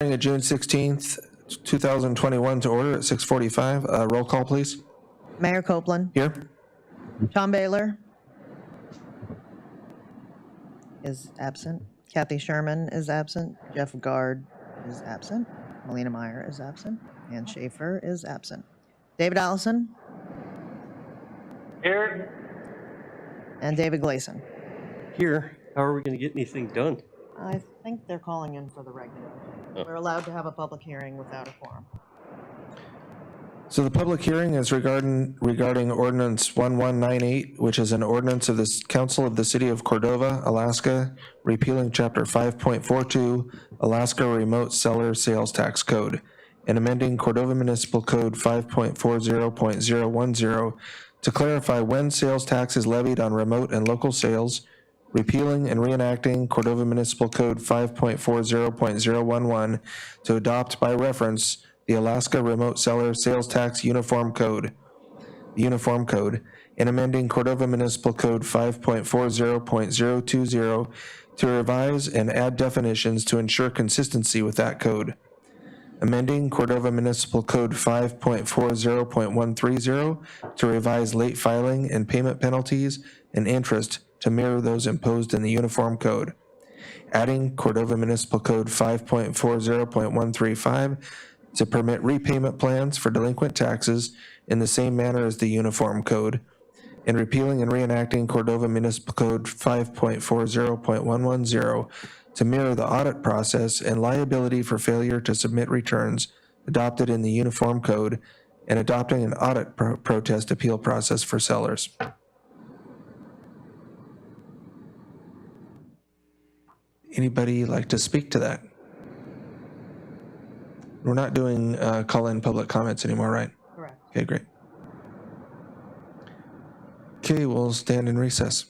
June 16th, 2021 to order at 6:45. Roll call, please. Mayor Copeland, Here. Tom Baylor is absent. Kathy Sherman is absent. Jeff Gard is absent. Melina Meyer is absent. Ann Schaefer is absent. David Allison Here. and David Gleason. Here. How are we going to get anything done? I think they're calling in for the regular. Oh. We're allowed to have a public hearing without a quorum. So the public hearing is regarding Ordinance 1198, which is an ordinance of the Council of the City of Cordova, Alaska, repealing Chapter 5.42, Alaska Remote Seller Sales Tax Code, and amending Cordova Municipal Code 5.40.010 to clarify when sales tax is levied on remote and local sales, repealing and reenacting Cordova Municipal Code 5.40.011 to adopt by reference the Alaska Remote Seller Sales Tax Uniform Code, and amending Cordova Municipal Code 5.40.020 to revise and add definitions to ensure consistency with that code, amending Cordova Municipal Code 5.40.130 to revise late filing and payment penalties and interest to mirror those imposed in the Uniform Code, adding Cordova Municipal Code 5.40.135 to permit repayment plans for delinquent taxes in the same manner as the Uniform Code, and repealing and reenacting Cordova Municipal Code 5.40.110 to mirror the audit process and liability for failure to submit returns adopted in the Uniform Code, and adopting an audit protest appeal process for sellers. Anybody like to speak to that? We're not doing call-in public comments anymore, right? Correct. Okay, great. Okay, we'll stand in recess.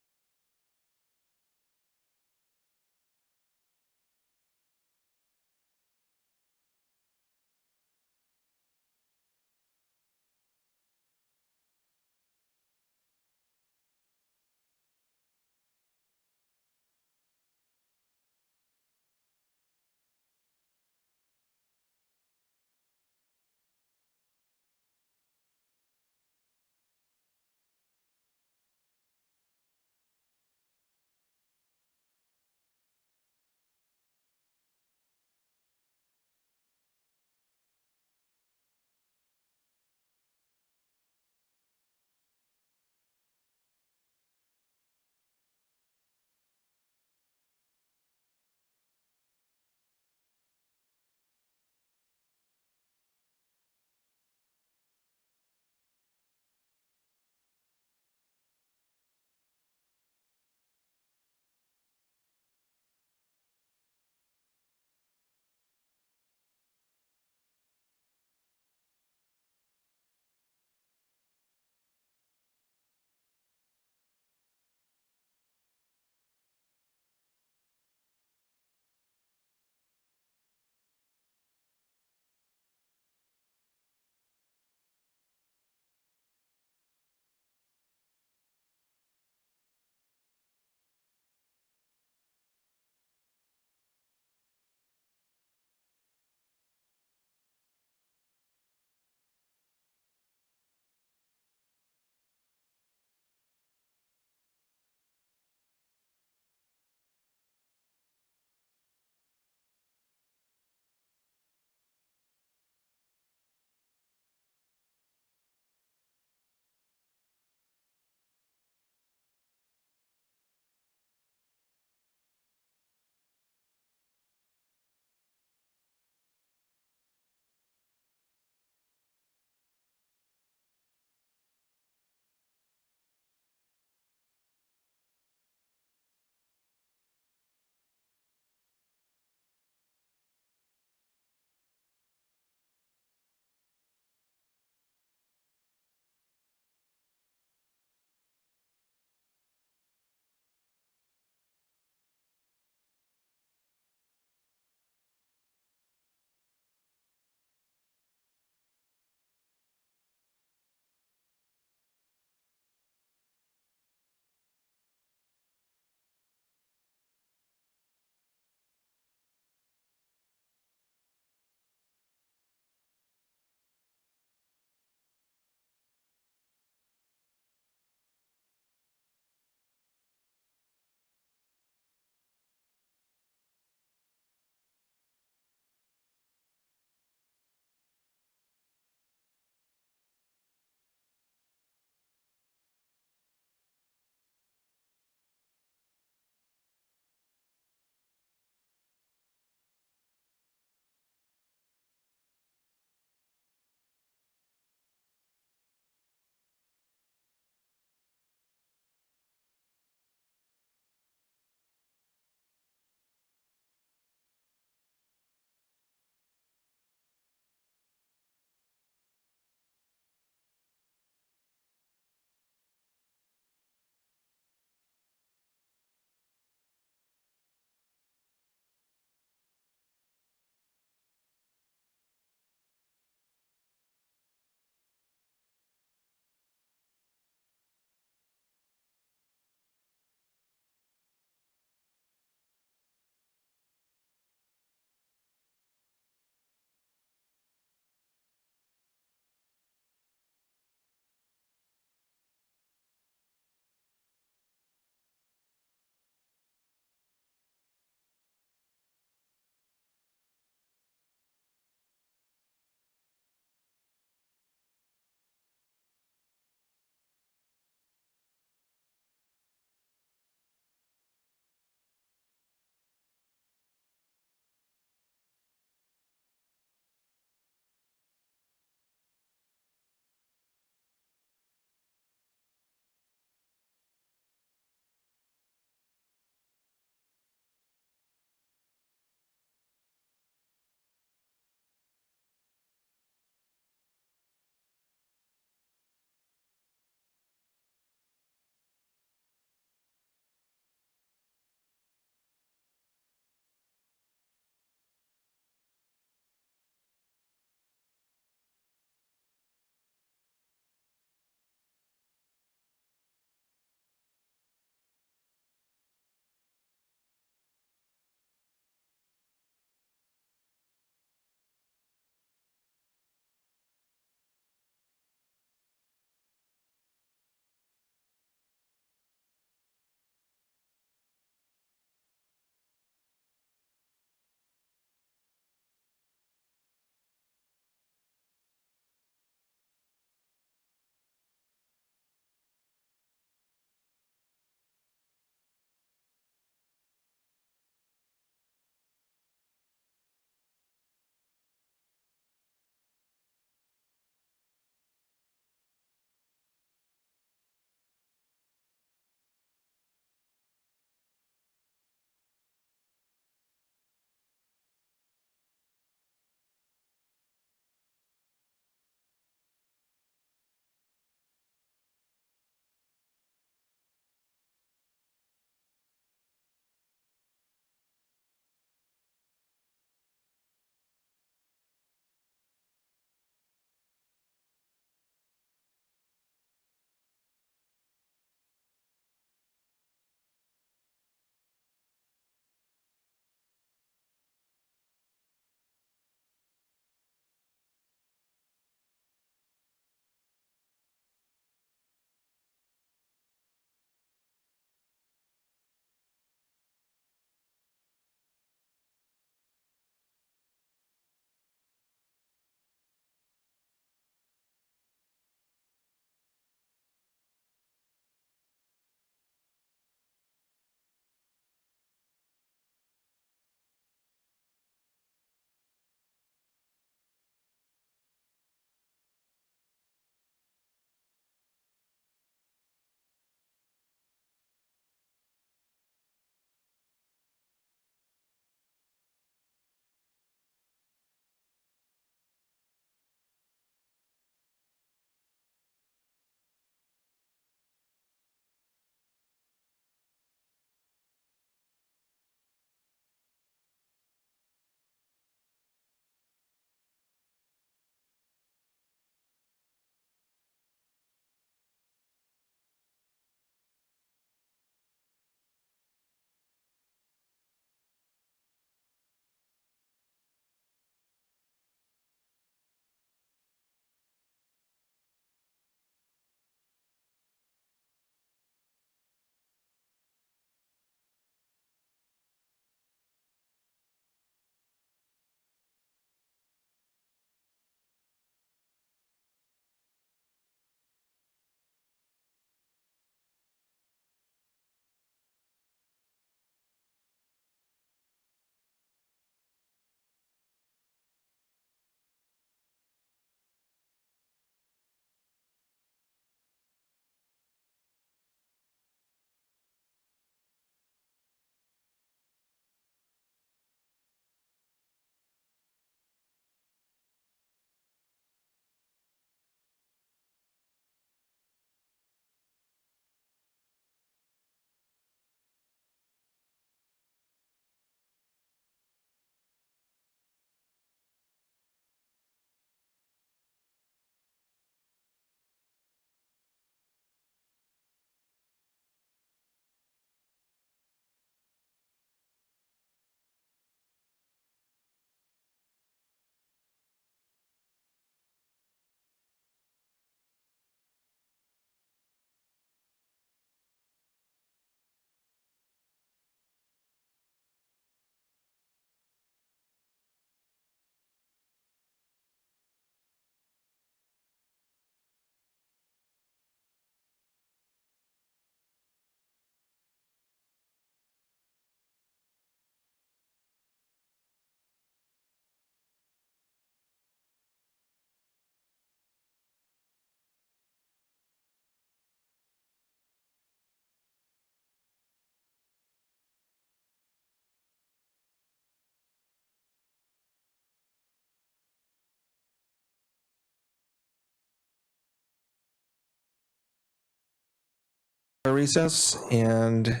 recess and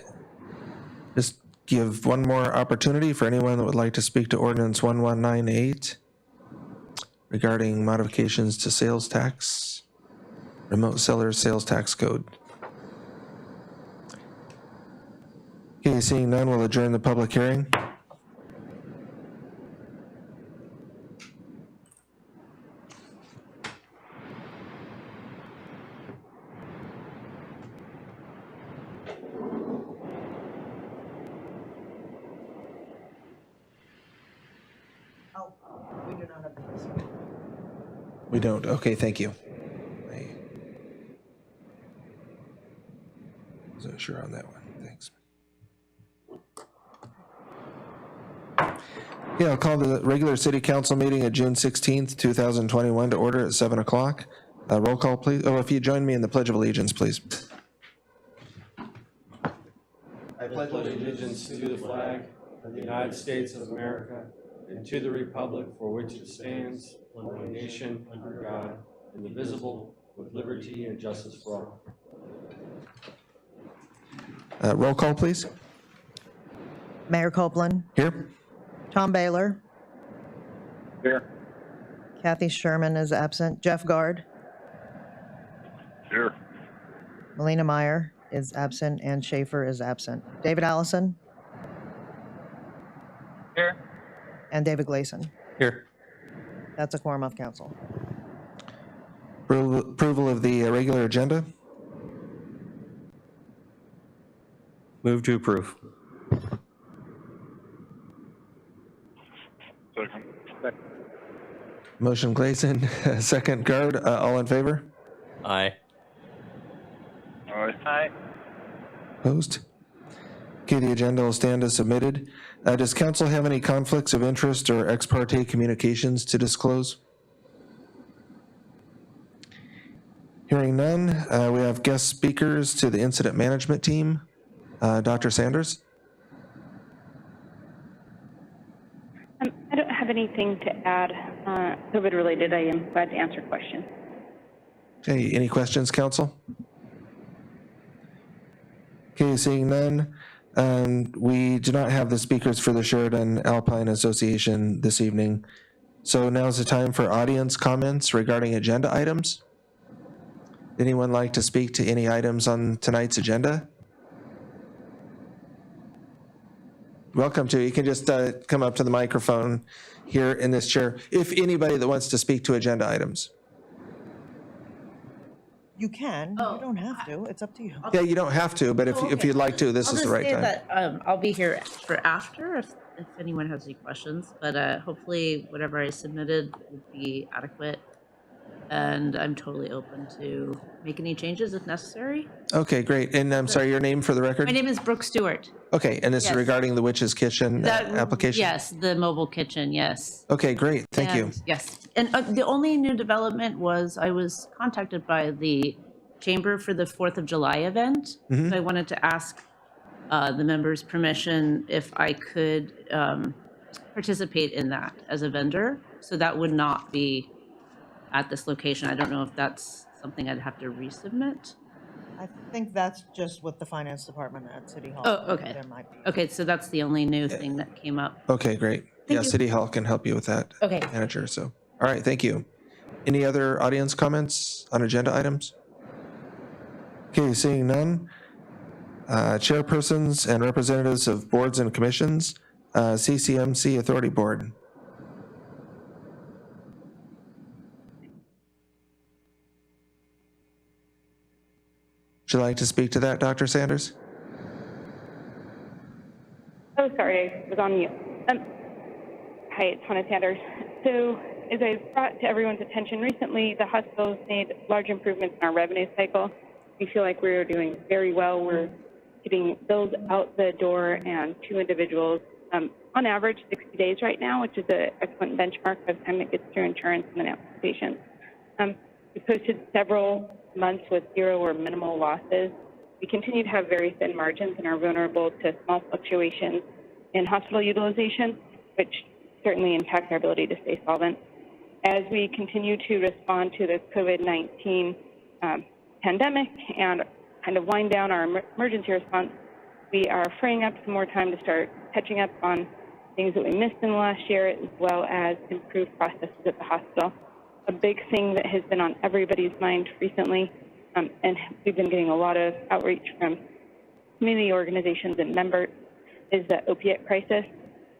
just give one more opportunity for anyone that would like to speak to Ordinance 1198 regarding modifications to sales tax, remote sellers sales tax code. Okay, seeing none, we'll adjourn the public hearing. Oh, we do not have the list. We don't. Okay, thank you. I wasn't sure on that one. Thanks. Yeah, I'll call the regular city council meeting of June 16th, 2021 to order at 7 o'clock. Roll call, please. Oh, if you join me in the Pledge of Allegiance, please. I pledge allegiance to the flag of the United States of America and to the republic for which it stands, one nation, under God, indivisible, with liberty and justice for all. Roll call, please. Mayor Copeland, Here. Tom Baylor, Here. Kathy Sherman is absent, Jeff Guard, Here. Melina Meyer is absent, and Schaefer is absent. David Allison Here. and David Gleason. Here. That's a quorum of council. Approval of the regular agenda. Move to approve. Second. Motion Gleason, second Guard. All in favor? Aye. Aye. Opposed? Okay, the agenda will stand as submitted. Does council have any conflicts of interest or ex parte communications to disclose? Hearing none, we have guest speakers to the incident management team. Dr. Sanders? I don't have anything to add COVID related. I am glad to answer questions. Okay, any questions, council? Okay, seeing none, we do not have the speakers for the Sheridan Alpine Association this evening. So now's the time for audience comments regarding agenda items. Anyone like to speak to any items on tonight's agenda? Welcome to. You can just come up to the microphone here in this chair. If anybody that wants to speak to agenda items. You can, you don't have to, it's up to you. Yeah, you don't have to, but if you'd like to, this is the right time. I'll just say that I'll be here for after if anyone has any questions, but hopefully whatever I submitted would be adequate. And I'm totally open to make any changes if necessary. Okay, great. And I'm sorry, your name for the record? My name is Brooke Stewart. Okay, and this is Yes. regarding the Witch's Kitchen application? Yes, the mobile kitchen, yes. Okay, great, thank you. And- Yes, and the only new development was I was contacted by the Chamber for the 4th of July event. So I wanted to ask the members' permission if I could participate in that as a vendor. So that would not be at this location. I don't know if that's something I'd have to resubmit. I think that's just with the finance department at City Hall. Oh, okay. There might be. Okay, so that's the only new thing that came up. Okay, great. Thank Yeah, you. City Hall can help you with that. Okay. Manager, so, all right, thank you. Any other audience comments on agenda items? Okay, seeing none. Chairpersons and representatives of boards and commissions, CCMC Authority Board. Would you like to speak to that, Dr. Sanders? Oh, sorry, I was on mute. Hi, it's Hannah Sanders. So, as I brought to everyone's attention recently, the hospital's made large improvements in our revenue cycle. We feel like we're doing very well. We're getting bills out the door and to individuals on average 60 days right now, which is an excellent benchmark by the time it gets through insurance and then out to patients. We posted several months with zero or minimal losses. We continue to have very thin margins and are vulnerable to small fluctuations in hospital utilization, which certainly impacts our ability to stay solvent. As we continue to respond to the COVID-19 pandemic and kind of wind down our emergency response, we are freeing up some more time to start catching up on things that we missed in the last year, as well as improved processes at the hospital. A big thing that has been on everybody's mind recently, and we've been getting a lot of outreach from community organizations and members, is the opiate crisis.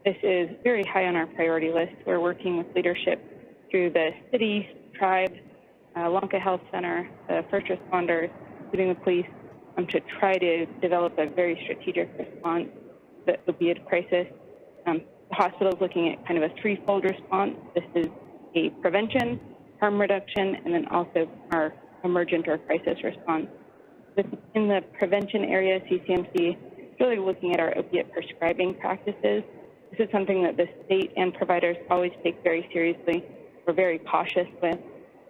This is very high on our priority list. We're working with leadership through the city, tribe, Lanka Health Center, the first responders, including the police, to try to develop a very strategic response to the opiate crisis. The hospital is looking at kind of a threefold response. This is a prevention, harm reduction, and then also our emergent or crisis response. In the prevention area, CCMC is really looking at our opiate prescribing practices. This is something that the state and providers always take very seriously. We're very cautious with.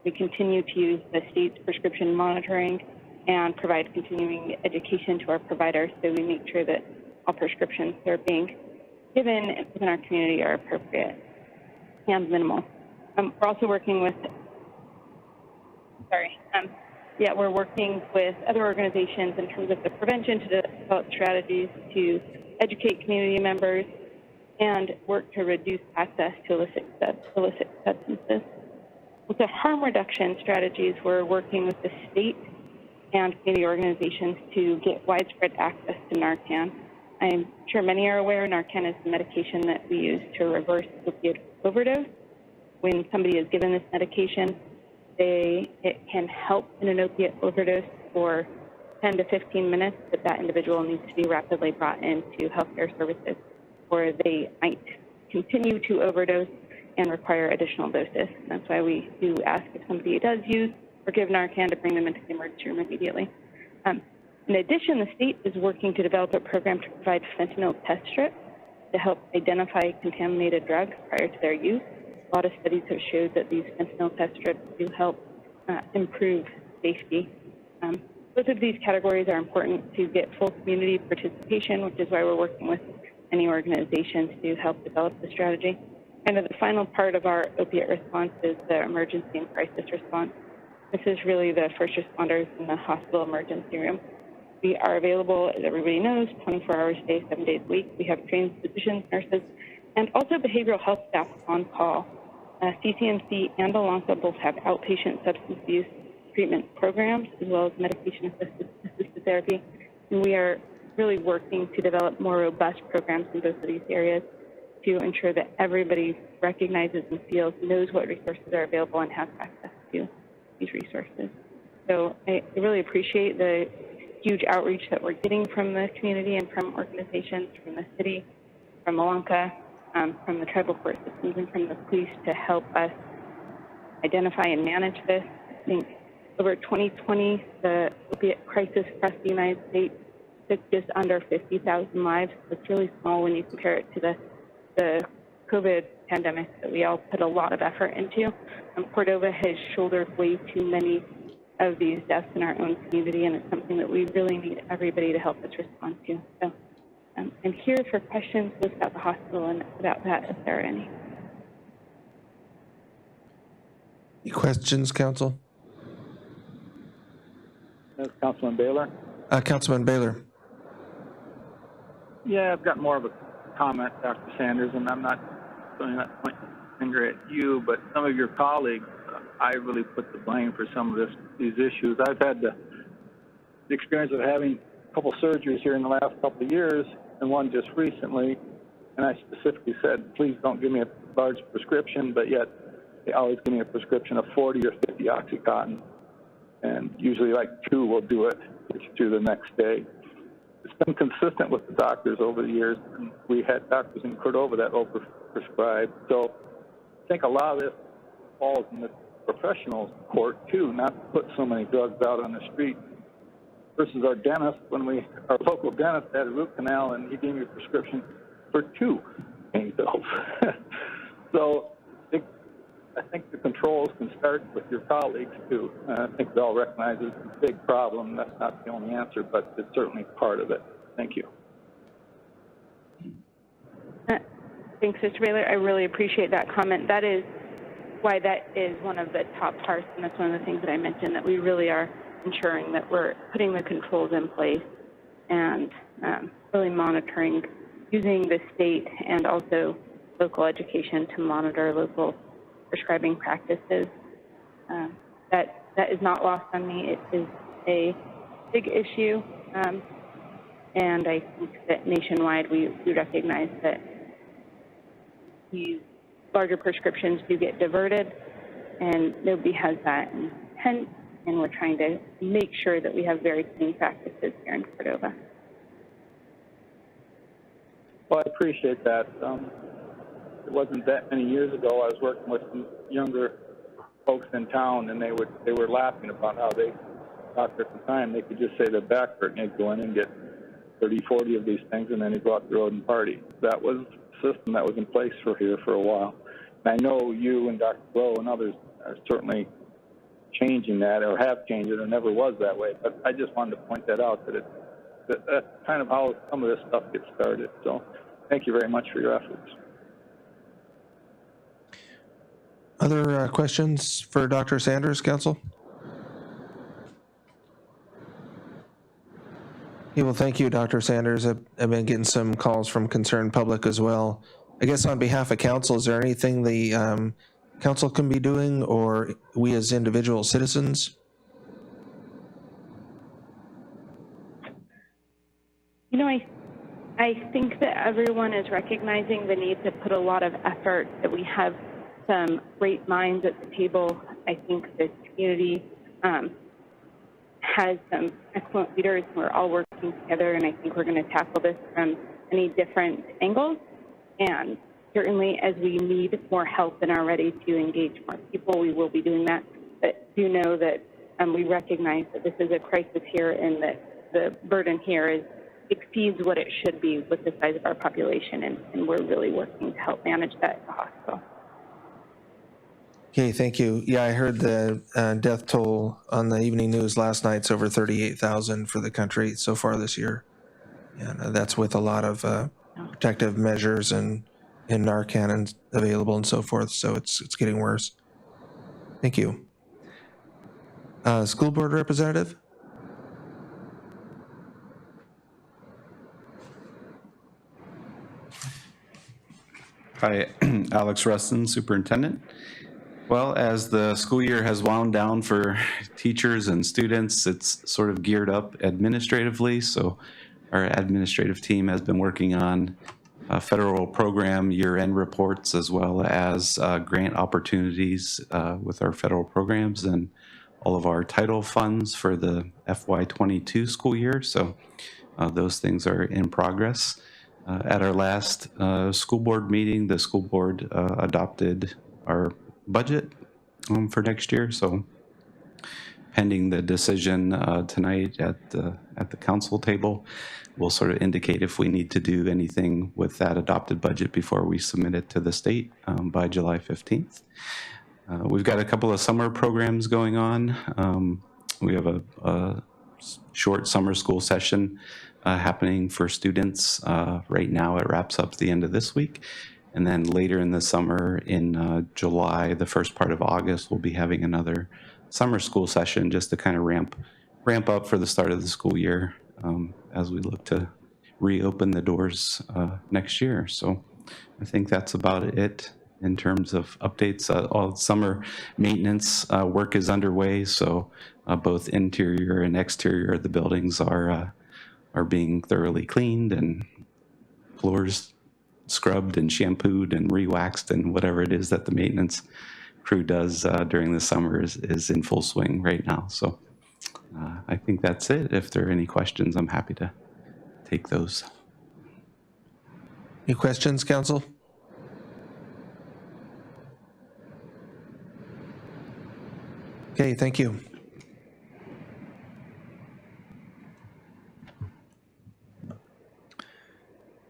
We continue to use the state's prescription monitoring and provide continuing education to our providers so we make sure that all prescriptions that are being given within our community are appropriate and minimal. We're also working with, we're working with other organizations in terms of the prevention to develop strategies to educate community members and work to reduce access to illicit substances. With the harm reduction strategies, we're working with the state and community organizations to get widespread access to Narcan. I'm sure many are aware Narcan is the medication that we use to reverse opiate overdose. When somebody is given this medication, it can help in an opiate overdose for 10 to 15 minutes, but that individual needs to be rapidly brought into healthcare services, or they might continue to overdose and require additional doses. That's why we do ask if somebody does use or give Narcan to bring them into the emergency room immediately. In addition, the state is working to develop a program to provide fentanyl test strips to help identify contaminated drugs prior to their use. A lot of studies have showed that these fentanyl test strips do help improve safety. Both of these categories are important to get full community participation, which is why we're working with many organizations to help develop the strategy. And the final part of our opiate response is the emergency and crisis response. This is really the first responders in the hospital emergency room. We are available, as everybody knows, 24 hours a day, 7 days a week. We have trained physicians, nurses, and also behavioral health staff on call. CCMC and Alanka both have outpatient substance abuse treatment programs, as well as medication-assisted therapy. And we are really working to develop more robust programs in both of these areas to ensure that everybody recognizes and feels, knows what resources are available and has access to these resources. So I really appreciate the huge outreach that we're getting from the community and from organizations, from the city, from Alanka, from the tribal court systems, and from the police to help us identify and manage this. I think over 2020, the opiate crisis across the United States took just under 50,000 lives. It's really small when you compare it to the COVID pandemic that we all put a lot of effort into. Cordova has shouldered way too many of these deaths in our own community, and it's something that we really need everybody to help us respond to. So I'm here for questions about the hospital and about that, if there are any. Any questions, Council? Councilman Baylor? Councilman Baylor. Yeah, I've got more of a comment, Dr. Sanders, and I'm not pointing my finger at you, but some of your colleagues, I really put the blame for some of these issues. I've had the experience of having a couple surgeries here in the last couple of years, and one just recently, and I specifically said, please don't give me a large prescription, but yet they always give me a prescription of 40 or 50 Oxycontin, and usually like 2 will do it, which through the next day. It's been consistent with the doctors over the years, and we had doctors in Cordova that overprescribed. So I think a lot of this falls in the professionals' court too, not to put so many drugs out on the street. Versus our dentist, our local dentist had a root canal and he gave me a prescription for 2 pain pills. So I think the controls can start with your colleagues too. I think they all recognize it's a big problem. That's not the only answer, but it's certainly part of it. Thank you. Thanks, Mr. Baylor. I really appreciate that comment. That is why that is one of the top parts, and that's one of the things that I mentioned, that we really are ensuring that we're putting the controls in place and really monitoring, using the state and also local education to monitor local prescribing practices. That is not lost on me. It is a big issue, and I think that nationwide we recognize that these larger prescriptions do get diverted, and nobody has that intent, and we're trying to make sure that we have very clean practices here in Cordova. Well, I appreciate that. It wasn't that many years ago I was working with some younger folks in town, and they were laughing about how they, after some time, they could just say their back hurt, and they'd go in and get 30, 40 of these things, and then they'd go out the road and party. That was a system that was in place here for a while. And I know you and Dr. Blow and others are certainly changing that, or have changed it, or never was that way. But I just wanted to point that out, that's kind of how some of this stuff gets started. So thank you very much for your efforts. Other questions for Dr. Sanders, Council? Yeah, well, thank you, Dr. Sanders. I've been getting some calls from concerned public as well. I guess on behalf of council, is there anything the council can be doing, or we as individual citizens? You know, I think that everyone is recognizing the need to put a lot of effort, that we have some great minds at the table. I think this community has some excellent leaders. We're all working together, and I think we're going to tackle this from many different angles. And certainly as we need more help and are ready to engage more people, we will be doing that. But do know that we recognize that this is a crisis here, and that the burden here exceeds what it should be with the size of our population, and we're really working to help manage that at the hospital. Okay, thank you. Yeah, I heard the death toll on the evening news last night. It's over 38,000 for the country so far this year. And that's with a lot of protective measures and Narcan available and so forth. So it's getting worse. Thank you. School board representative? Hi, Alex Rustin, Superintendent. Well, as the school year has wound down for teachers and students, it's sort of geared up administratively. So our administrative team has been working on federal program year-end reports, as well as grant opportunities with our federal programs and all of our title funds for the FY22 school year. So those things are in progress. At our last school board meeting, the school board adopted our budget for next year. So pending the decision tonight at the council table, we'll sort of indicate if we need to do anything with that adopted budget before we submit it to the state by July 15th. We've got a couple of summer programs going on. We have a short summer school session happening for students right now. It wraps up the end of this week. And then later in the summer, in July, the first part of August, we'll be having another summer school session just to kind of ramp up for the start of the school year as we look to reopen the doors next year. So I think that's about it in terms of updates. All summer maintenance work is underway, so both interior and exterior of the buildings are being thoroughly cleaned, and floors scrubbed and shampooed and re-waxed, and whatever it is that the maintenance crew does during the summer is in full swing right now. So I think that's it. If there are any questions, I'm happy to take those. Any questions, council? Okay, thank you.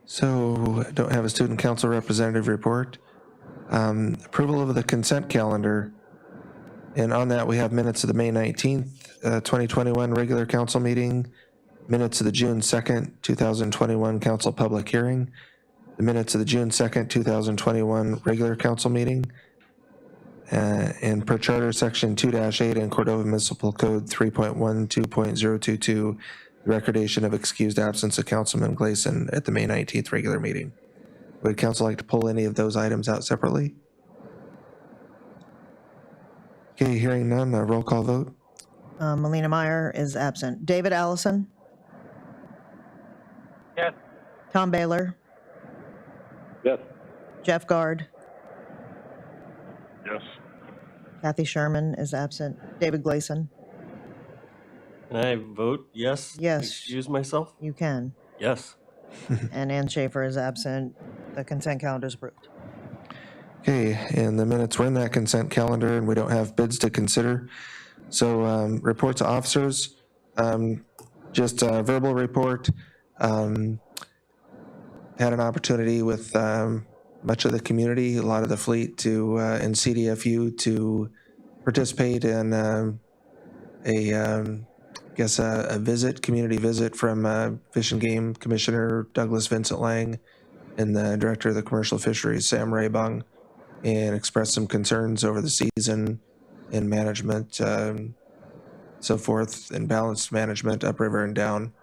So I don't have a student council representative report. Approval of the consent calendar. And on that, we have minutes of the May 19th, 2021 regular council meeting, minutes of the June 2nd, 2021 council public hearing, the minutes of the June 2nd, 2021 regular council meeting, And per charter section 2-8 and Cordova Municipal Code 3.12.022, the recordation of excused absence of Councilman Gleason at the May 19th regular meeting. Would council like to pull any of those items out separately? Okay, hearing none, roll call vote. Melina Meyer is absent. David Allison? Yes. Tom Baylor? Yes. Jeff Guard? Yes. Kathy Sherman is absent. David Gleason? Can I vote yes? Yes. Excuse myself? You can. Yes. And Ann Schaefer is absent. The consent calendar is approved. Okay, and the minutes were in that consent calendar, and we don't have bids to consider. So reports of officers, just a verbal report. Had an opportunity with much of the community, a lot of the fleet to and CDFU to participate in a community visit from Fish and Game Commissioner Douglas Vincent Lang and the Director of the Commercial Fisheries, Sam Raybung, and expressed some concerns over the season and management, so forth, and balanced management upriver and down.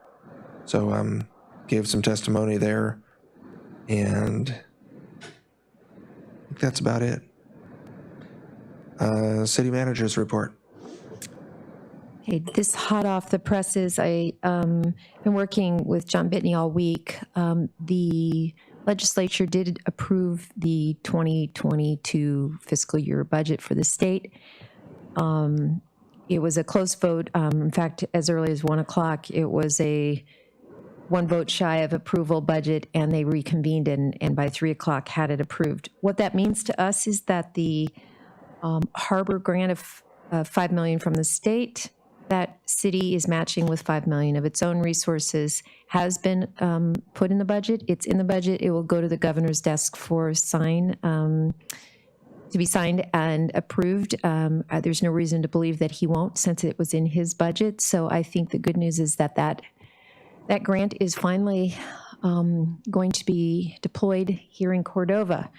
So gave some testimony there, and I think that's about it. City Manager's report. Okay, this hot off the presses. I been working with John Bitney all week. The Legislature did approve the 2022 fiscal year budget for the state. It was a close vote. In fact, as early as 1 o'clock, it was a one vote shy of approval budget, and they reconvened and by 3 o'clock had it approved. What that means to us is that the harbor grant of $5 million from the state, that city is matching with $5 million of its own resources, has been put in the budget. It's in the budget. It will go to the governor's desk for to be signed and approved. There's no reason to believe that he won't, since it was in his budget. So I think the good news is that grant is finally going to be deployed here in Cordova.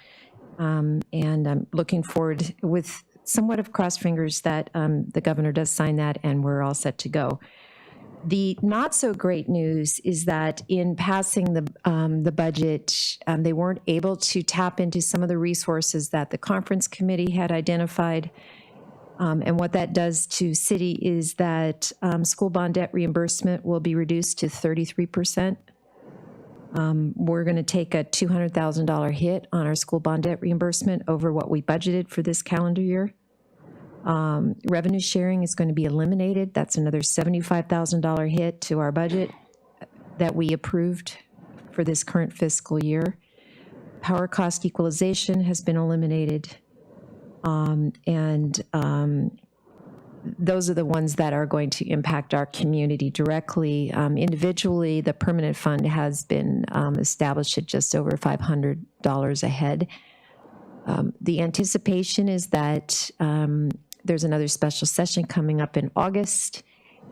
And I'm looking forward with somewhat of crossed fingers that the governor does sign that and we're all set to go. The not so great news is that in passing the budget, they weren't able to tap into some of the resources that the conference committee had identified. And what that does to city is that school bond debt reimbursement will be reduced to 33%. We're going to take a $200,000 hit on our school bond debt reimbursement over what we budgeted for this calendar year. Revenue sharing is going to be eliminated. That's another $75,000 hit to our budget that we approved for this current fiscal year. Power cost equalization has been eliminated. Those are the ones that are going to impact our community directly. Individually, the permanent fund has been established at just over $500 a head. The anticipation is that there's another special session coming up in August,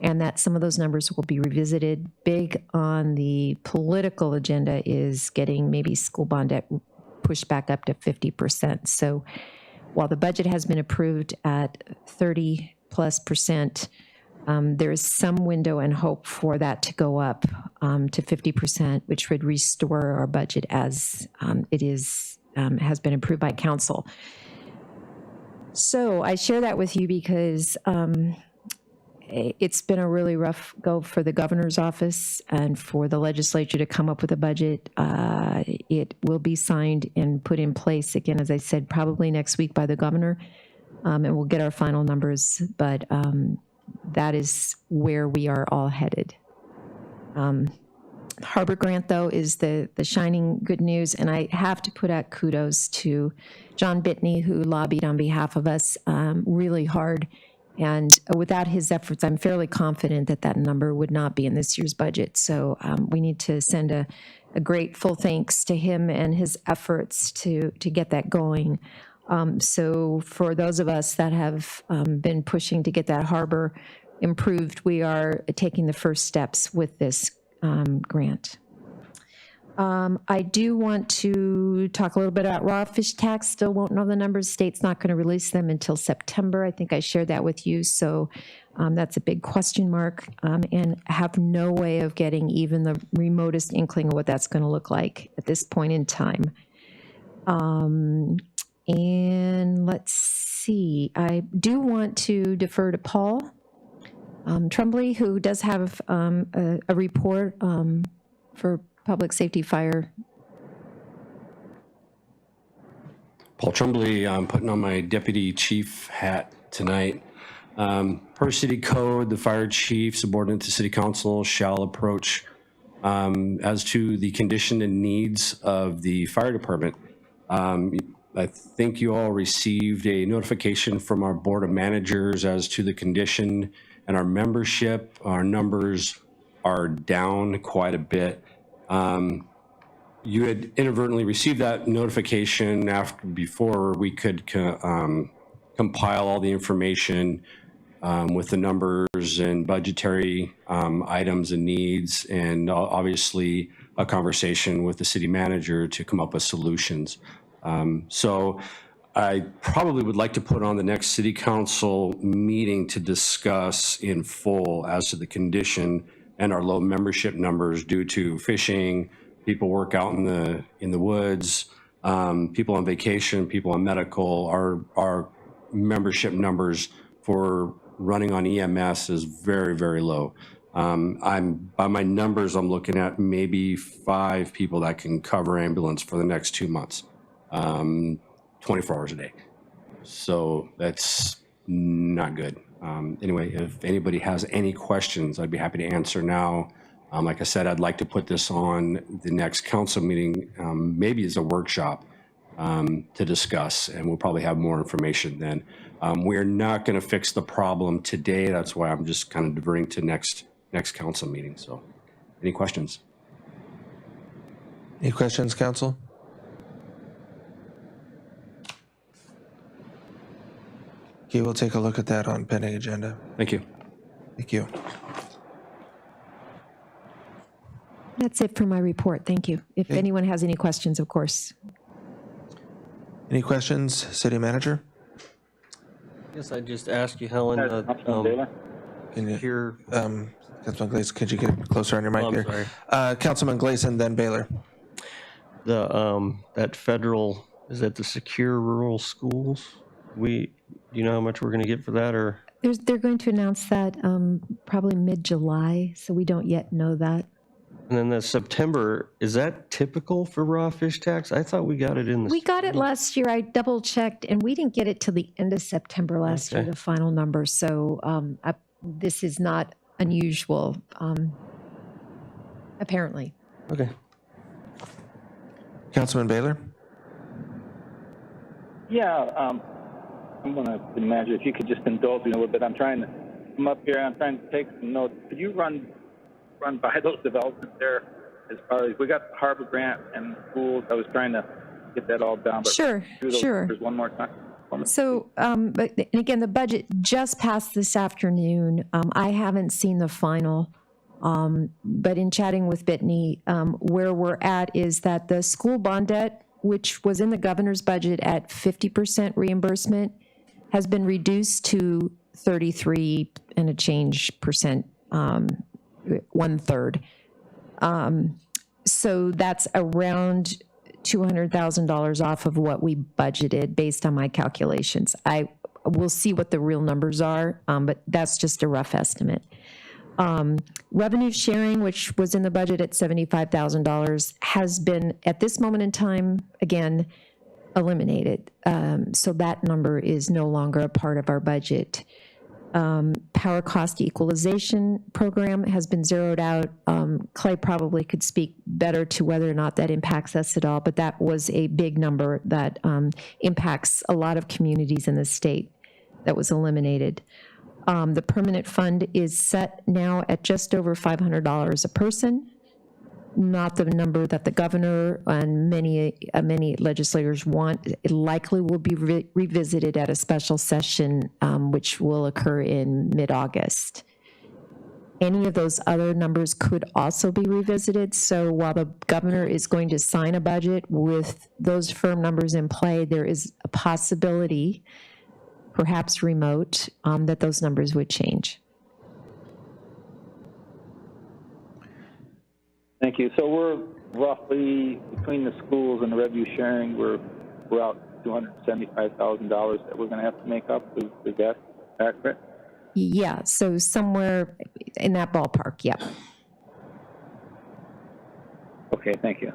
and that some of those numbers will be revisited. Big on the political agenda is getting maybe school bond debt pushed back up to 50%. So while the budget has been approved at 30+%, there is some window and hope for that to go up to 50%, which would restore our budget as it is has been approved by council. So I share that with you because it's been a really rough go for the governor's office and for the legislature to come up with a budget. It will be signed and put in place again, as I said, probably next week by the governor, and we'll get our final numbers, but that is where we are all headed. Harbor grant, though, is the shining good news, and I have to put out kudos to John Bitney, who lobbied on behalf of us really hard, and without his efforts, I'm fairly confident that that number would not be in this year's budget. So we need to send a grateful thanks to him and his efforts to get that going. So for those of us that have been pushing to get that harbor improved, we are taking the first steps with this grant. I do want to talk a little bit about raw fish tax. Still won't know the numbers. State's not going to release them until September. I think I shared that with you. So that's a big question mark, and have no way of getting even the remotest inkling of what that's going to look like at this point in time. And let's see. I do want to defer to Paul Tremblay, who does have a report for public safety fire. Paul Tremblay, I'm putting on my deputy chief hat tonight. Per city code, the fire chief, subordinate to city council, shall approach as to the condition and needs of the fire department. I think you all received a notification from our board of managers as to the condition and our membership. Our numbers are down quite a bit. You had inadvertently received that notification before we could compile all the information with the numbers and budgetary items and needs, and obviously a conversation with the city manager to come up with solutions. So I probably would like to put on the next city council meeting to discuss in full as to the condition and our low membership numbers due to fishing, people work out in the woods, people on vacation, people on medical. Our membership numbers for running on EMS is very, very low. By my numbers, I'm looking at maybe 5 people that can cover ambulance for the next 2 months, 24 hours a day. So that's not good. Anyway, if anybody has any questions, I'd be happy to answer now. Like I said, I'd like to put this on the next council meeting, maybe as a workshop to discuss, and we'll probably have more information then. We're not going to fix the problem today. That's why I'm just kind of diverting to next council meeting. So any questions? Any questions, council? Okay, we'll take a look at that on pending agenda. Thank you. Thank you. That's it for my report. Thank you. If anyone has any questions, of course. Any questions, city manager? I guess I'd just ask you, Helen, Can you here, Councilman Gleason, could you get closer on your mic I'm here? sorry. Councilman Gleason, then Baylor. that federal, is that the Secure Rural Schools? Do you know how much we're going to get for that, or? They're going to announce that probably mid-July, so we don't yet know that. And then the September, is that typical for raw fish tax? I thought we got it in the. We got it last year. I double-checked, and we didn't get it till the end of September last year, the final number. So this is not unusual, apparently. Okay. Councilman Baylor? Yeah, I'm going to imagine if you could just indulge me a little bit. I'm up here, I'm trying to take some notes. Could you run by those developments there as far as, we got the harbor grant and schools. I was trying to get that all down. But Sure. There's one more time. So, but and again, the budget just passed this afternoon. I haven't seen the final, but in chatting with Bitney, where we're at is that the school bond debt, which was in the governor's budget at 50% reimbursement, has been reduced to 33 and a change percent, 1/3. So that's around $200,000 off of what we budgeted based on my calculations. I will see what the real numbers are, but that's just a rough estimate. Revenue sharing, which was in the budget at $75,000, has been, at this moment in time, again, eliminated. So that number is no longer a part of our budget. Power cost equalization program has been zeroed out. Clay probably could speak better to whether or not that impacts us at all, but that was a big number that impacts a lot of communities in the state that was eliminated. The permanent fund is set now at just over $500 a person, not the number that the governor and many legislators want. It likely will be revisited at a special session, which will occur in mid-August. any of those other numbers could also be revisited. So while the governor is going to sign a budget with those firm numbers in play, there is a possibility, perhaps remote, that those numbers would change. Thank you. So we're roughly, between the schools and the revenue sharing, we're out $275,000 that we're going to have to make up. Is that accurate? Yeah, so somewhere in that ballpark, yeah. Okay, thank you.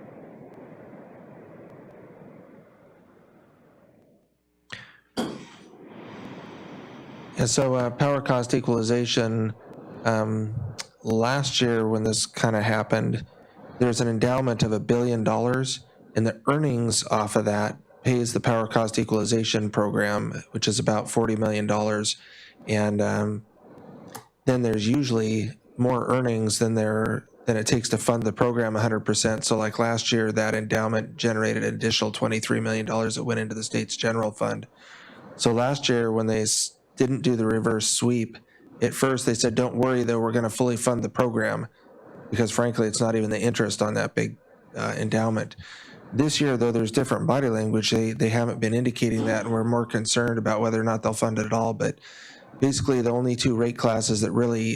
Yeah, so power cost equalization, last year when this kind of happened, there's an endowment of $1 billion, and the earnings off of that pays the power cost equalization program, which is about $40 million. And then there's usually more earnings than it takes to fund the program 100%. So like last year, that endowment generated an additional $23 million that went into the state's general fund. So last year when they didn't do the reverse sweep, at first they said, don't worry though, we're going to fully fund the program, because frankly, it's not even the interest on that big endowment. This year, though, there's different body language. They haven't been indicating that, and we're more concerned about whether or not they'll fund it at all. But basically, the only two rate classes that really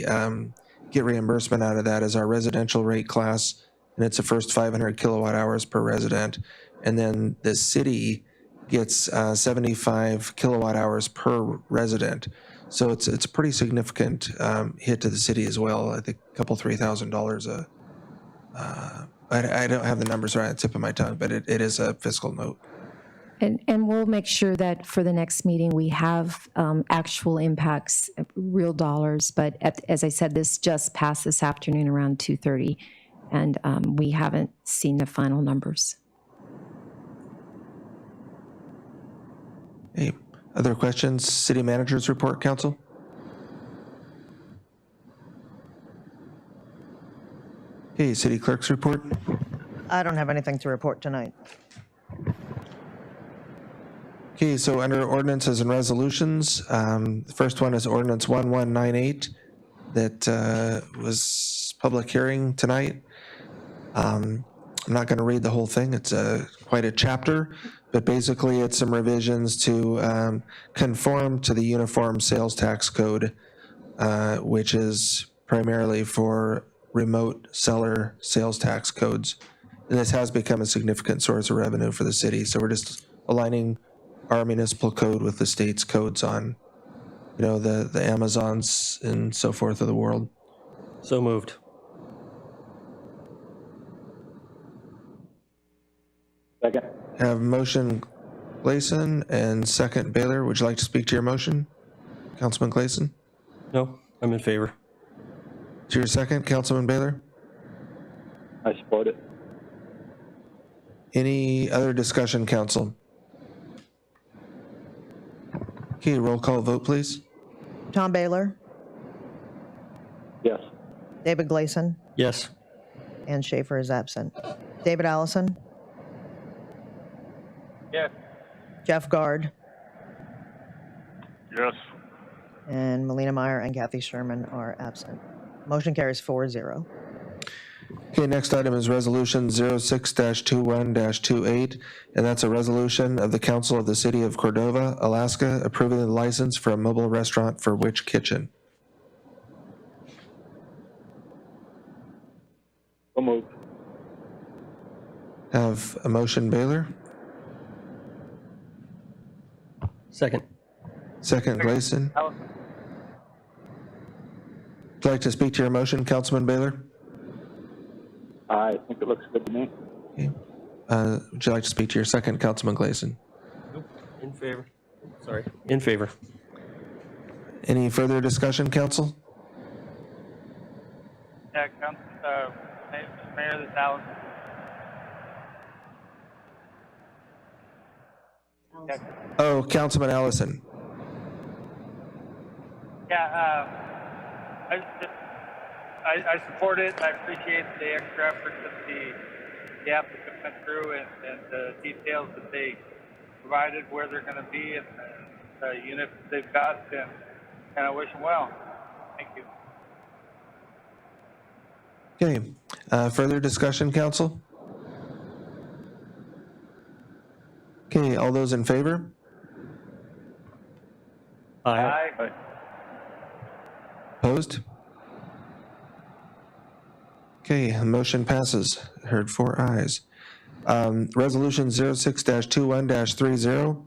get reimbursement out of that is our residential rate class, and it's the first 500 kilowatt hours per resident. And then the city gets 75 kilowatt hours per resident. So it's a pretty significant hit to the city as well. I think a couple $3,000 I don't have the numbers right on the tip of my tongue, but it is a fiscal note. And we'll make sure that for the next meeting, we have actual impacts, real dollars. But as I said, this just passed this afternoon around 2:30, and we haven't seen the final numbers. Hey, other questions? City Manager's report, Council? Okay, City Clerk's report. I don't have anything to report tonight. Okay, so under Ordinances and Resolutions, the first one is Ordinance 1198 that was public hearing tonight. I'm not going to read the whole thing. It's quite a chapter, but basically it's some revisions to conform to the Uniform Sales Tax Code, which is primarily for remote seller sales tax codes. And this has become a significant source of revenue for the city. So we're just aligning our municipal code with the state's codes on, the Amazons and so forth of the world. So moved. Second. Have motion Gleason and second Baylor. Would you like to speak to your motion, Councilman Gleason? No, I'm in favor. To your second, Councilman Baylor? I support it. Any other discussion, Council? Okay, roll call vote, please. Tom Baylor, Yes. David Gleason, Yes. and Schaefer is absent. David Allison, Yes. Jeff Guard, Yes. and Melina Meyer and Kathy Sherman are absent. Motion carries 4-0. Okay, next item is Resolution 06-21-28, and that's a resolution of the Council of the City of Cordova, Alaska, approving the license for a mobile restaurant for Witch Kitchen. So moved. Have a motion, Baylor? Second. Second, Gleason. Would you like to speak to your motion, Councilman Baylor? I think it looks good to me. Okay. Would you like to speak to your second, Councilman Gleason? Nope. In favor. Sorry. In favor. Any further discussion, Council? Yeah, Mayor, this is Alan. Oh, Councilman Allison. Yeah, I support it. I appreciate the extra effort that the applicant went through and the details that they provided, where they're going to be, and the units they've got, and I wish them well. Thank you. Okay, further discussion, council? Okay, all those in favor? Aye. Opposed? Okay, the motion passes. Heard 4 ayes. Resolution 06-21-30,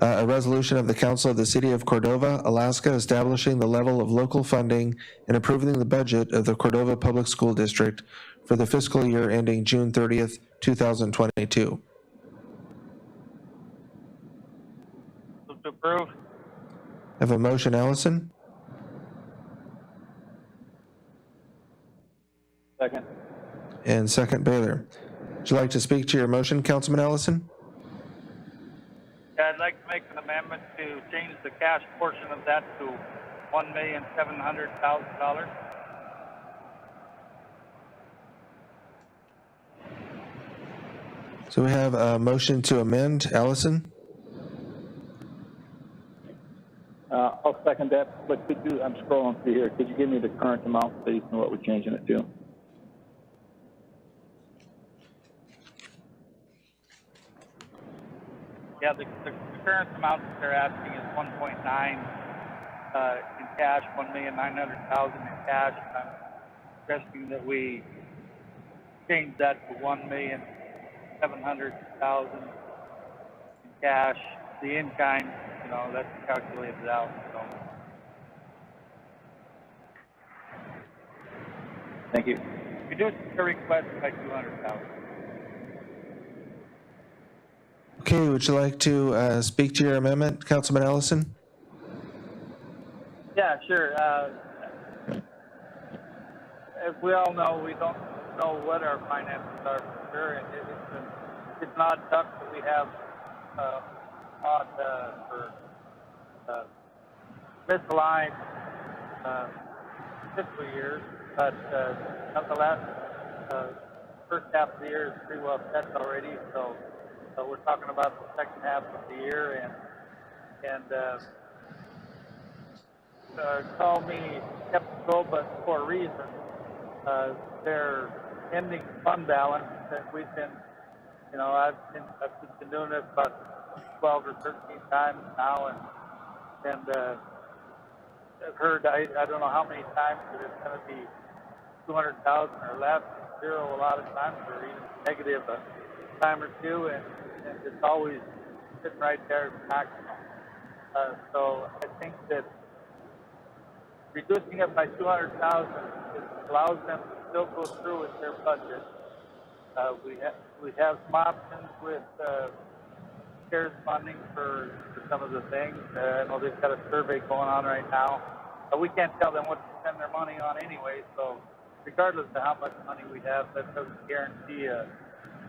a resolution of the Council of the City of Cordova, Alaska, establishing the level of local funding and approving the budget of the Cordova Public School District for the fiscal year ending June 30th, 2022. Move to approve. Have a motion, Allison, Second. and second, Baylor. Would you like to speak to your motion, Councilman Allison? Yeah, I'd like to make an amendment to change the cash portion of that to $1,700,000. So we have a motion to amend. Allison? I'll second that, but could you, I'm scrolling through here, could you give me the current amount, please, and what we're changing it to? Yeah, the current amount that they're asking is 1.9 in cash, 1,900,000 in cash. I'm suggesting that we change that to 1,700,000 in cash. The in-kind, that's calculated out. So. Thank you. Reduce the request by 200,000. Okay, would you like to speak to your amendment, Councilman Allison? Yeah, sure. As we all know, we don't know what our finances are for sure, and it's an odd duck that we have for misaligned fiscal years, but nonetheless, first half of the year is pretty well set already, so we're talking about the second half of the year, and call me skeptical, but for a reason. Their ending fund balance that we've been, I've been doing this about 12 or 13 times now, and I've heard, I don't know how many times that it's going to be 200,000 or less, zero a lot of times, or even negative a time or two, and it's always sitting right there at maximum. So I think that reducing it by 200,000 allows them to still go through with their budget. We have some options with CARES funding for some of the things. I know they've got a survey going on right now. We can't tell them what to spend their money on anyway, so regardless of how much money we have, that doesn't guarantee a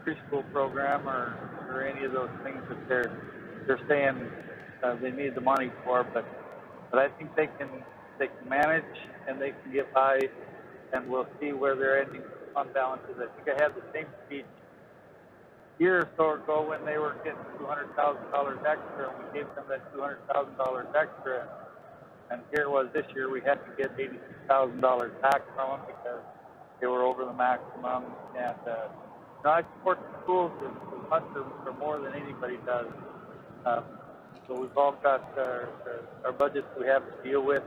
preschool program or any of those things that they're saying they need the money for, but I think they can manage and they can get by, and we'll see where their ending fund balance is. I think I had the same speech a year or so ago when they were getting $200,000 extra, and we gave them that $200,000 extra, and here it was this year we had to get $86,000 back from them because they were over the maximum, and I support the schools as much or more than anybody does. So we've all got our budgets we have to deal with,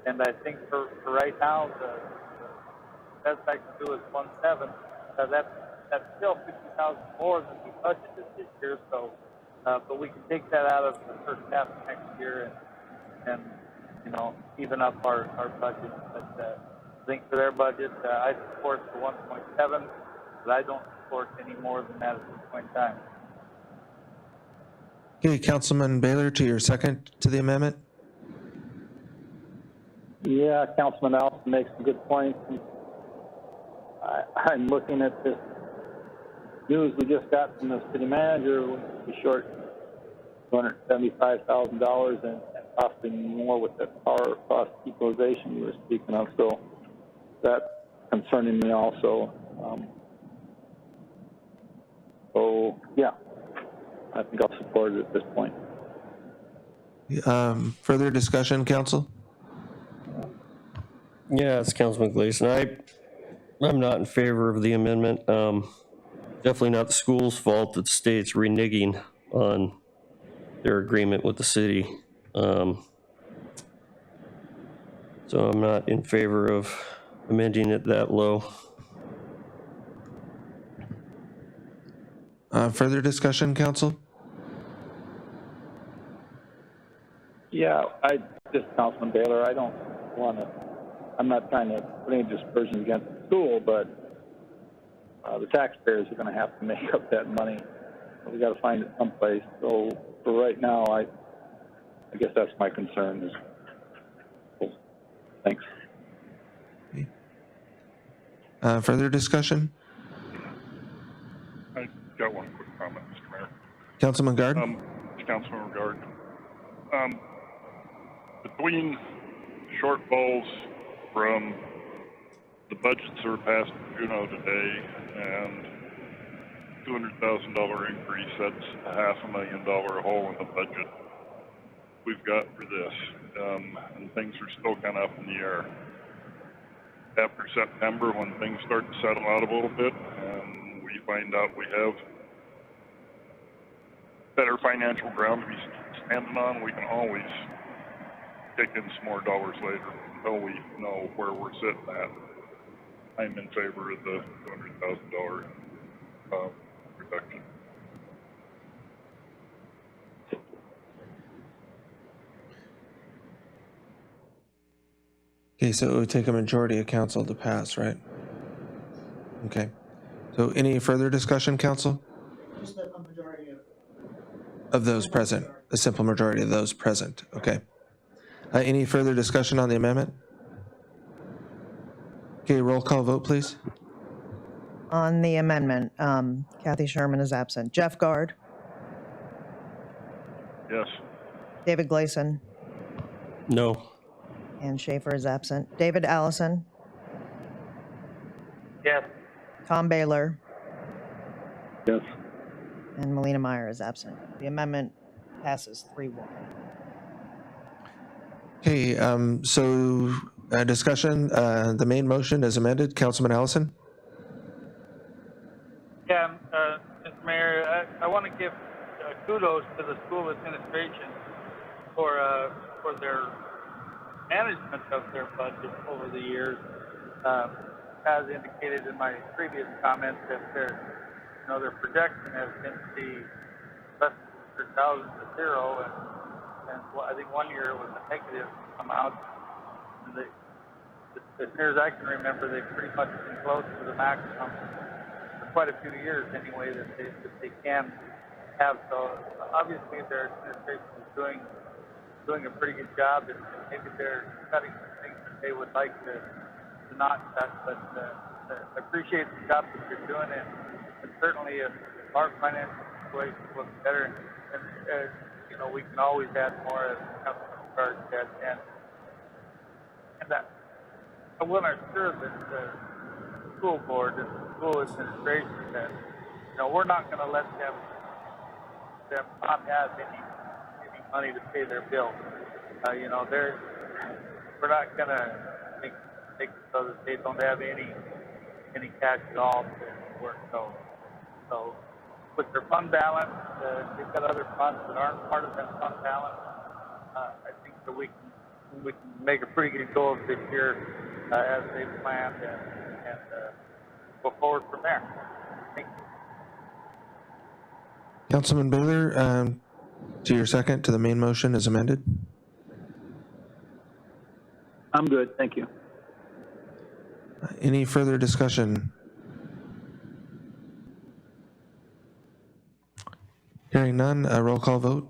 and I think for right now, the best I can do is 1.7. That's still 50,000 more than we budgeted this year. So, but we can take that out of the first half of next year and even up our budget. But I think for their budget, I support the 1.7, but I don't support any more than that at this point in time. Okay, Councilman Baylor, to your second to the amendment. Yeah, Councilman Allison makes some good points. I'm looking at this news we just got from the city manager. We're short $275,000 and costing more with the power cost equalization you were speaking of. So that's concerning me also. So yeah, I think I'll support it at this point. Further discussion, council? Yeah, it's Councilman Gleason. I'm not in favor of the amendment. Definitely not the school's fault that the state's reneging on their agreement with the city. So I'm not in favor of amending it that low. Further discussion, council? Yeah, Councilman Baylor, I don't want to, I'm not trying to put any dispersion against the school, but the taxpayers are going to have to make up that money. We got to find it someplace. So for right now, I guess that's my concern. Thanks. Further discussion? I got one quick comment, Mr. Mayor. Councilman Guard? Councilman Guard. Between shortfalls from the budgets that were passed in Juneau today and $200,000 increase, that's a $500,000 hole in the budget we've got for this, and things are still kind of up in the air. After September, when things start to settle out a little bit and we find out we have better financial ground to be standing on, we can always kick in some more dollars later until we know where we're sitting at. I'm in favor of the $200,000 reduction. Okay, so it would take a majority of council to pass, right? Okay. So any further discussion, council? Just a majority of those present, a simple majority of those present, okay. Any further discussion on the amendment? Okay, roll call vote, please. On the amendment, Kathy Sherman is absent. Jeff Guard, Yes. David Gleason, No. and Schaefer is absent. David Allison, Yes. Tom Baylor, Yes. and Melina Meyer is absent. The amendment passes 3-1. Okay, so discussion, the main motion is amended. Councilman Allison? Yeah, Mr. Mayor, I want to give kudos to the school administration for their management of their budget over the years. As indicated in my previous comments, that their projection has been to be less than 100,000 to zero, and I think one year it was a negative amount. And as near as I can remember, they've pretty much been close to the maximum for quite a few years anyway that they can have. So obviously their administration is doing a pretty good job, and maybe they're cutting some things that they would like to not cut, but I appreciate the job that you're doing, and certainly if our financial situation looks better, and we can always add more as Councilman Guard said, and that I want to assure the school board and the school administration that we're not going to let them not have any money to pay their bills. We're not going to make it so that they don't have any cash at all to work. So with their fund balance, they've got other funds that aren't part of that fund balance. I think that we can make a pretty good goal this year as they've planned, and go forward from there. Thank you. Councilman Baylor, to your second to the main motion is amended. I'm good, thank you. Any further discussion? Hearing none, roll call vote.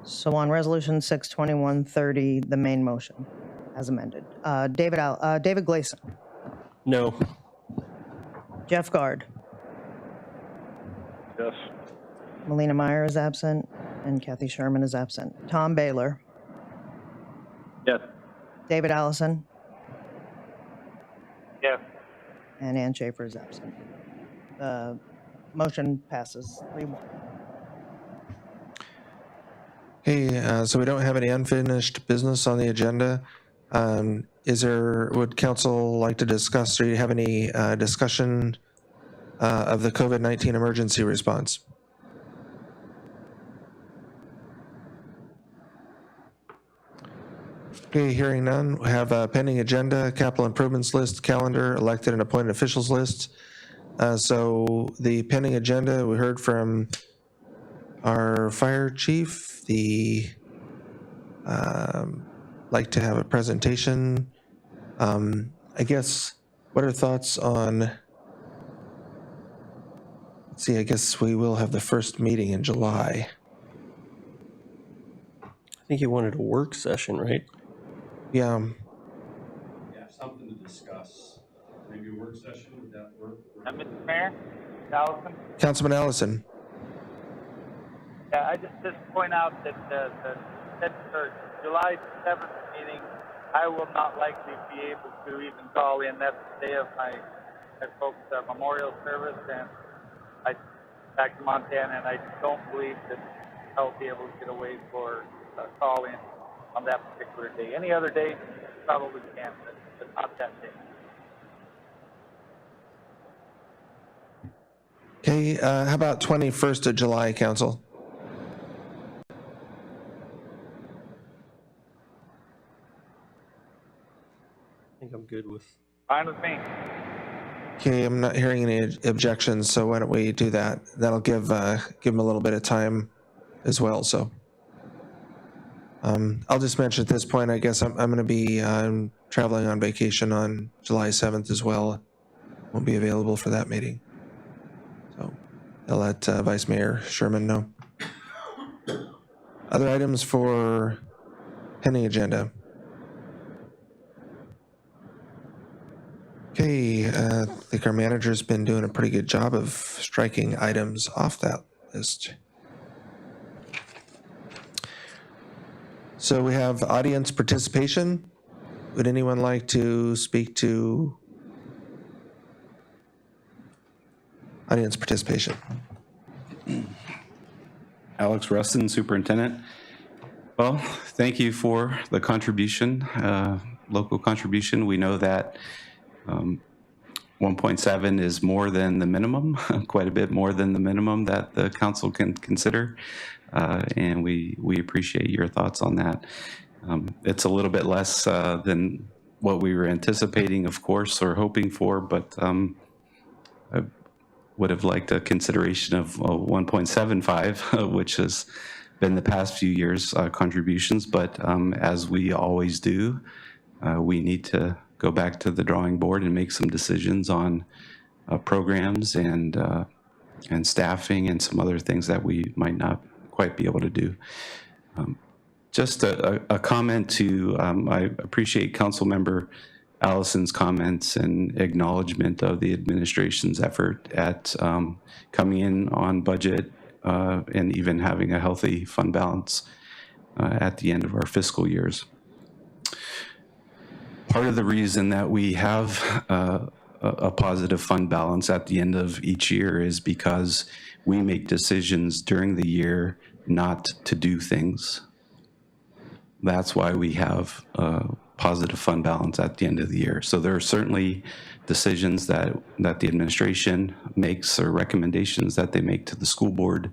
So on Resolution 62130, the main motion as amended. David Gleason, No. Jeff Guard, Yes. Melina Meyer is absent, and Kathy Sherman is absent. Tom Baylor, Yes. David Allison, Yes. and Ann Schaefer is absent. The motion passes 3-1. Okay, so we don't have any unfinished business on the agenda. would council like to discuss, or do you have any discussion of the COVID-19 emergency response? Okay, hearing none, we have a pending agenda, capital improvements list, calendar, elected and appointed officials list. So the pending agenda, we heard from our fire chief, like to have a presentation. I guess, what are thoughts on, let's see, I guess we will have the first meeting in July. I think you wanted a work session, right? Yeah, Yeah, something to discuss. Maybe a work session, would that work? Mr. Mayor, Allison? Councilman Allison. Yeah, I just point out that for July 7th meeting, I will not likely be able to even call in. That's the day of my folks' memorial service, and I back to Montana, and I don't believe that I'll be able to get away for a call in on that particular day. Any other day, probably can, but not that day. Okay, how about 21st of July, council? I think I'm good with. Fine with me. Okay, I'm not hearing any objections, so why don't we do that? That'll give them a little bit of time as well, so. I'll just mention at this point, I guess I'm going to be traveling on vacation on July 7th as well. Won't be available for that meeting. So I'll let Vice Mayor Sherman know. Other items for pending agenda. Okay, I think our manager's been doing a pretty good job of striking items off that list. So we have audience participation. Would anyone like to speak to audience participation? Alex Rustin, Superintendent. Well, thank you for the contribution, local contribution. We know that 1.7 is more than the minimum, quite a bit more than the minimum that the council can consider. And we appreciate your thoughts on that. It's a little bit less than what we were anticipating, of course, or hoping for, but I would have liked a consideration of 1.75, which has been the past few years' contributions. But as we always do, we need to go back to the drawing board and make some decisions on programs and staffing and some other things that we might not quite be able to do. Just a comment to, I appreciate Councilmember Allison's comments and acknowledgement of the administration's effort at coming in on budget and even having a healthy fund balance at the end of our fiscal years. Part of the reason that we have a positive fund balance at the end of each year is because we make decisions during the year not to do things. That's why we have a positive fund balance at the end of the year. So there are certainly decisions that the administration makes or recommendations that they make to the school board,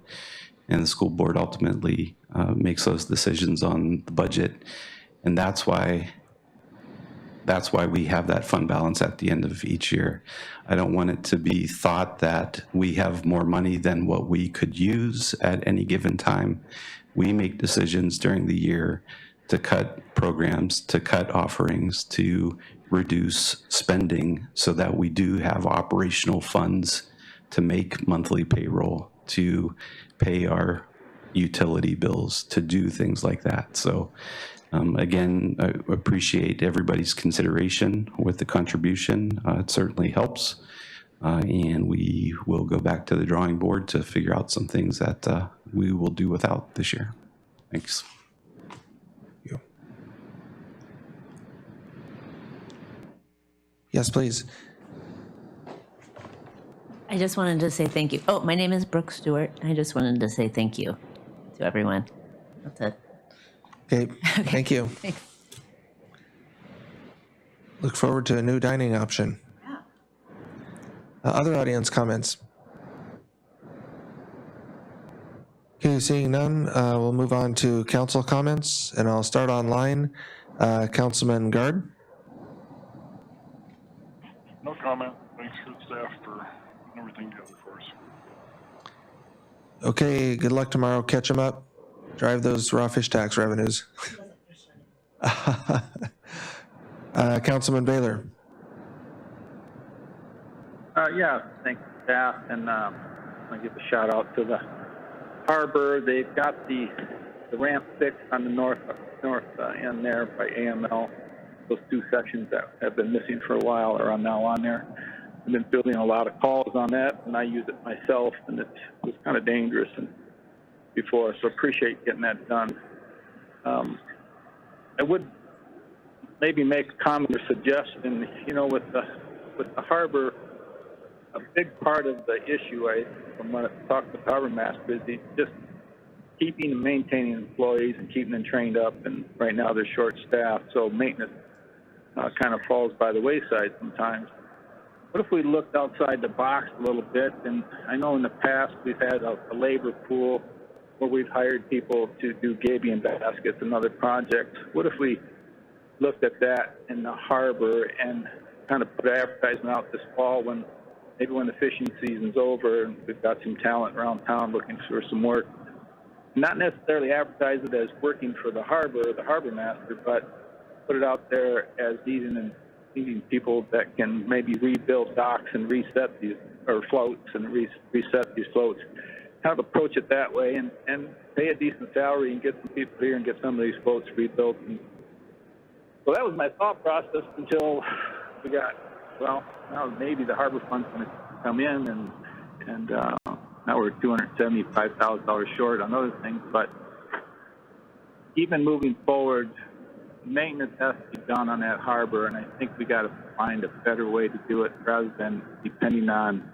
and the school board ultimately makes those decisions on the budget. And that's why we have that fund balance at the end of each year. I don't want it to be thought that we have more money than what we could use at any given time. We make decisions during the year to cut programs, to cut offerings, to reduce spending so that we do have operational funds to make monthly payroll, to pay our utility bills, to do things like that. So again, I appreciate everybody's consideration with the contribution. It certainly helps. And we will go back to the drawing board to figure out some things that we will do without this year. Thanks. Yes, please. I just wanted to say thank you. Oh, my name is Brooke Stewart. I just wanted to say thank you to everyone. That's it. Okay, thank you. Thanks. Look forward to a new dining option. Yeah. Other audience comments? Okay, seeing none, we'll move on to council comments, and I'll start online. Councilman Guard? No comment. Thanks for the staff for putting everything together for us. Okay, good luck tomorrow. Catch them up. Drive those raw fish tax revenues. Councilman Baylor? Yeah, thanks, staff, and I give a shout out to the harbor. They've got the ramp fixed on the north end there by AML. Those two sections that have been missing for a while are now on there. I've been fielding a lot of calls on that, and I use it myself, and it was kind of dangerous before, so appreciate getting that done. I would maybe make a comment or suggestion, with the harbor, a big part of the issue, from when I talked to the harbor master, is just keeping and maintaining employees and keeping them trained up, and right now they're short-staffed, so maintenance kind of falls by the wayside sometimes. What if we looked outside the box a little bit? And I know in the past we've had a labor pool where we've hired people to do gabion baskets and other projects. What if we looked at that in the harbor and kind of put an advertisement out this fall when the fishing season's over and we've got some talent around town looking for some work? Not necessarily advertise it as working for the harbor or the harbor master, but put it out there as needing people that can maybe rebuild docks and reset these, or floats and reset these floats. Kind of approach it that way and pay a decent salary and get some people here and get some of these floats rebuilt. And so that was my thought process until we got, now maybe the harbor fund's going to come in and now we're $275,000 short on other things. But even moving forward, maintenance has to be done on that harbor, and I think we got to find a better way to do it rather than depending on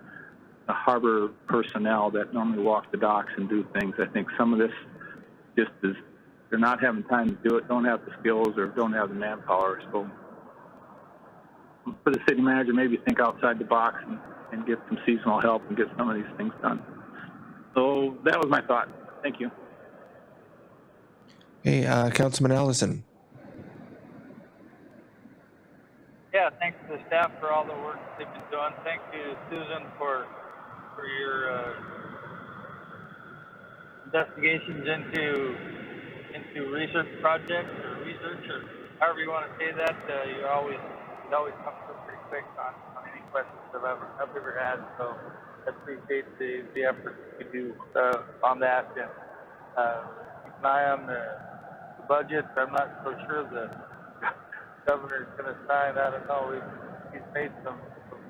the harbor personnel that normally walk the docks and do things. I think some of this just is, they're not having time to do it, don't have the skills, or don't have the manpower. So for the city manager, maybe think outside the box and get some seasonal help and get some of these things done. So that was my thought. Thank you. Hey, Councilman Allison? Yeah, thanks to the staff for all the work they've been doing. Thank you, Susan, for your investigations into research projects or research, or however you want to say that. You always come through pretty quick on any questions I've ever had. So I appreciate the effort you do on that. And keep an eye on the budget. I'm not so sure the governor's going to sign. I don't know. He's made some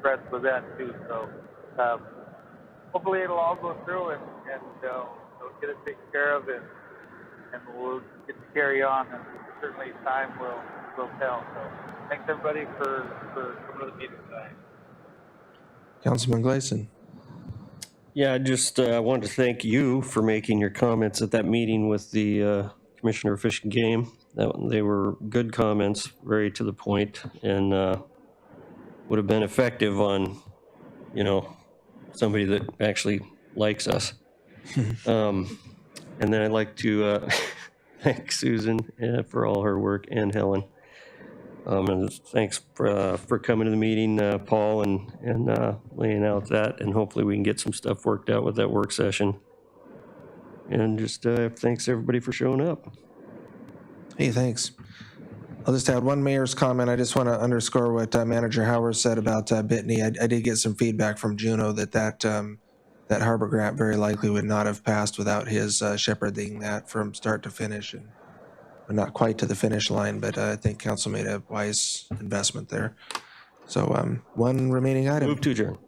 threats with that too. So hopefully it'll all go through and we'll get it taken care of and we'll get to carry on. And certainly time will tell. So thanks everybody for coming to the meeting tonight. Councilman Gleason? Yeah, I just wanted to thank you for making your comments at that meeting with the Commissioner of Fish and Game. They were good comments, very to the point, and would have been effective on, somebody that actually likes us. And then I'd like to thank Susan for all her work, and Helen. And thanks for coming to the meeting, Paul, and laying out that, and hopefully we can get some stuff worked out with that work session. And just thanks everybody for showing up. Hey, thanks. I'll just add one mayor's comment. I just want to underscore what Manager Howard said about Bitney. I did get some feedback from Juneau that harbor grant very likely would not have passed without his shepherding that from start to finish. And not quite to the finish line, but I think council made a wise investment there. So one remaining item. Move to adjourn.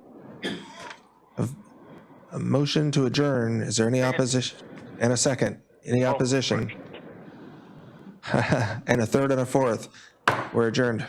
A motion to adjourn. Is there any opposition? And a second. Any opposition? And a third and a fourth. We're adjourned.